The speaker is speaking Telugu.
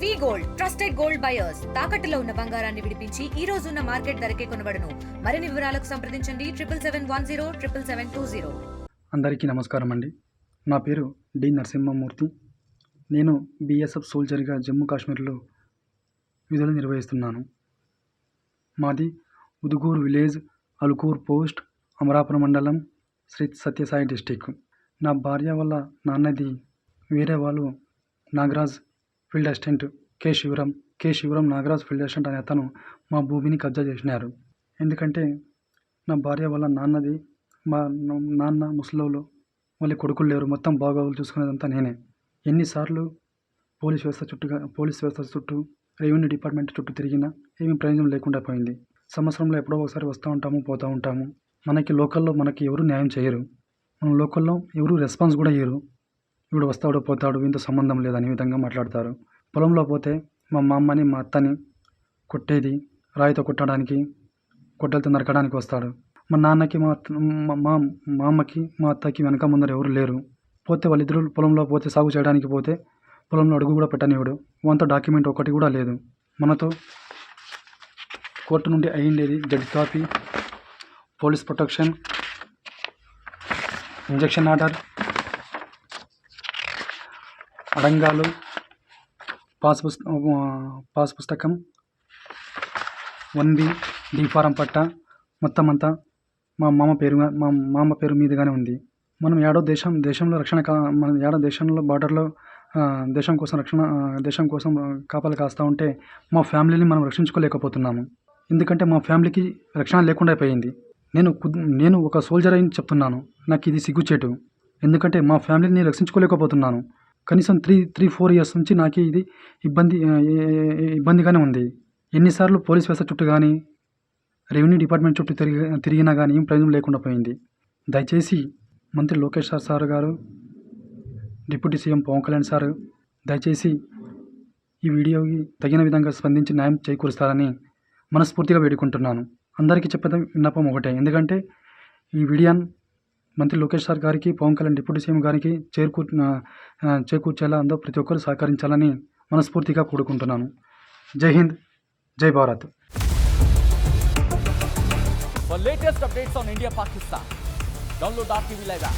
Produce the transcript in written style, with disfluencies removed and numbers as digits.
వి గోల్డ్ ట్రస్టెడ్ గోల్డ్ బయర్స్ తాకట్టులో ఉన్న బంగారాన్ని విడిపించి ఈ రోజు ఉన్న మార్కెట్ ధరకే కొనబడును. మరిన్ని వివరాలకు సంప్రదించండి 7771077720. అందరికీ నమస్కారం అండి. నా పేరు డి నరసింహమూర్తి. నేను బీఎస్ఎఫ్ సోల్జర్గా జమ్మూ కాశ్మీర్లో విధులు నిర్వహిస్తున్నాను. మాది ఉదుగూరు విలేజ్, అలుకూర్ పోస్ట్, అమరాపురం మండలం, శ్రీ సత్యసాయి డిస్టిక్. నా భార్య వాళ్ళ నాన్నది వేరే వాళ్ళు Nagaraj field assistant K Shivaram Nagaraj field assistant అనే అతను మా భూమిని కబ్జా చేసినారు. ఎందుకంటే నా భార్య వాళ్ళ నాన్నది, మా నాన్న ముసలోళ్ళు, మళ్ళీ కొడుకులు లేరు, మొత్తం బాగోగులు చూసుకునేదంతా నేనే. ఎన్నిసార్లు పోలీస్ వ్యవస్థ చుట్టూ రెవెన్యూ డిపార్ట్మెంట్ చుట్టూ తిరిగినా ఏమీ ప్రయోజనం లేకుండా పోయింది. సంవత్సరంలో ఎప్పుడో ఒకసారి వస్తూ ఉంటాము, పోతూ ఉంటాము. లోకల్లో మనకి ఎవరు న్యాయం చేయరు. మన లోకల్లో ఎవరు రెస్పాన్స్ కూడా ఇయ్యరు. వీడు వస్తాడు పోతాడు, వీంతో సంబంధం లేదని విధంగా మాట్లాడతారు. పొలంలో పోతే మా అమ్మని మా అత్తని కొట్టేది, రాయితో కొట్టడానికి, గొడ్డలతో నరకడానికి వస్తాడు. మా నాన్నకి మా అమ్మకి మా అత్తకి వెనక ముందర ఎవరు లేరు. పోతే వాళ్ళిద్దరూ పొలంలో పోతే సాగు చేయడానికి పోతే పొలంలో అడుగు కూడా పెట్టనివాడు. వంత డాక్యుమెంట్ ఒకటి కూడా లేదు. మనతో కోర్టు నుండి అయ్యిండేది judge copy, police protection, injunction order, అడంగాలు, పాస్ పుస్తకం, 1B, డి ఫారం పట్ట, మొత్తం అంతా మా మామ పేరు మీదుగానే ఉంది. మనం దేశంలో రక్షణ మన దేశంలో బార్డర్లో దేశం కోసం కాపలు కాస్తూ ఉంటే మా ఫ్యామిలీని మనం రక్షించుకోలేకపోతున్నాము. ఎందుకంటే మా ఫ్యామిలీకి రక్షణ లేకుండా అయిపోయింది. నేను ఒక సోల్జర్ అని చెప్తున్నాను. నాకు ఇది సిగ్గుచేటు. ఎందుకంటే మా ఫ్యామిలీని రక్షించుకోలేకపోతున్నాను. కనీసం 3-4 ఇయర్స్ నుంచి నాకు ఇది ఇబ్బందిగానే ఉంది. ఎన్నిసార్లు పోలీస్ వ్యవస్థ చుట్టూ కానీ రెవెన్యూ డిపార్ట్మెంట్ చుట్టూ తిరిగినా కానీ ఏం ప్రయోజనం లేకుండా పోయింది. దయచేసి మంత్రి లోకేష్ సార్ గారు, deputy CM Pawan Kalyan sir దయచేసి ఈ వీడియోకి తగిన విధంగా స్పందించి న్యాయం చేకూరుస్తారని మనస్ఫూర్తిగా వేడుకుంటున్నాను. అందరికీ చెప్పేది విన్నపం ఒకటే, ఎందుకంటే ఈ వీడియోని మంత్రి లోకేష్ సార్ గారికి, పవన్ కళ్యాణ్ డిప్యూటీ సీఎం గారికి చేకూర్చేలా అందరూ ప్రతి ఒక్కరు సహకరించాలని మనస్ఫూర్తిగా కోరుకుంటున్నాను. జై హింద్, జై Bharat. For latest updates on India Pakistan, download our TV Live app.